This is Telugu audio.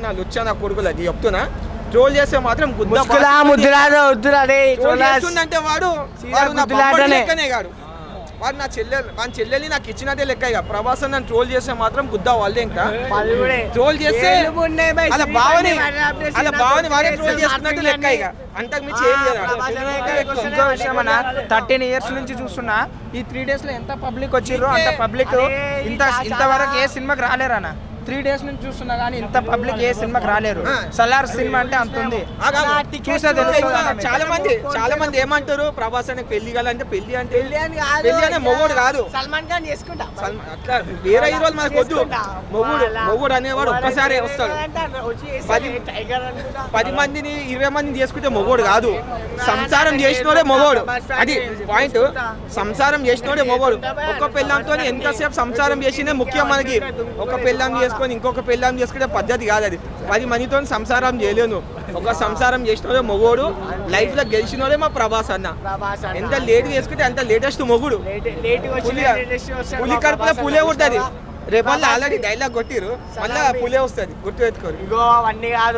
నా లుచ్చా నా కొడుకులు అది చెప్తున్నా. ట్రోల్ చేస్తే మాత్రం అంటే వాడు లెక్కనే కాడు. వాడు నా చెల్లెల్ని నాకు ఇచ్చినట్టే లెక్క. ఇక ప్రభాస్ నన్ను ట్రోల్ చేస్తే మాత్రం గుద్దా వాళ్ళే. ఇంకా ట్రోల్ చేస్తే అలా బావని వాడే ట్రోల్ చేస్తున్నట్టు లెక్క. ఇక అంతకు మించి ఏం లేదు. ఇంకో విషయం అన్న, 13 years నుంచి చూస్తున్నా, ఈ 3 days లో ఎంత పబ్లిక్ వచ్చిర్రో అంత పబ్లిక్ ఇంతవరకు ఏ సినిమాకి రాలేరన్న. 3 days నుంచి చూస్తున్నా కానీ ఇంత పబ్లిక్ ఏ సినిమాకి రాలేరు. సలార్ సినిమా అంటే అంత ఉంది. చాలా మంది ఏమంటారు, ప్రభాస్ అనే పెళ్లి కాలంటే పెళ్లి అనే మొగుడు కాదు, సల్మాన్ ఖాన్ చేసుకుంటా. అట్లా వేరే హీరోలు మనకు వద్దు. మొగుడు అనేవాడు ఒక్కసారి వస్తాడు. 10 మందిని 20 మందిని చేసుకుంటే మొగోడు కాదు, సంసారం చేసినోడే మొగోడు. అది పాయింట్. సంసారం చేసినోడే మొగోడు. ఒక్క పెళ్ళంతో ఎంతసేపు సంసారం చేసినే ముఖ్యం మనకి. ఒక పెళ్ళం చేసుకొని ఇంకొక పెళ్ళం చేసుకుంటే పద్ధతి కాదు అది. 10 మందితో సంసారం చేయలేను. ఒక సంసారం చేసినోడే మొగోడు. లైఫ్ లో గెలిచినోడే మా ప్రభాస్ అన్న. ఎంత లేట్ చేసుకుంటే అంత లేటెస్ట్ మొగుడు. పులి కడుపులో పులే ఉంటుంది. రేపు ఆల్రెడీ డైలాగ్ కొట్టిరు, మళ్ళీ పులే వస్తుంది, గుర్తు పెట్టుకోరు. అవన్నీ కాదు.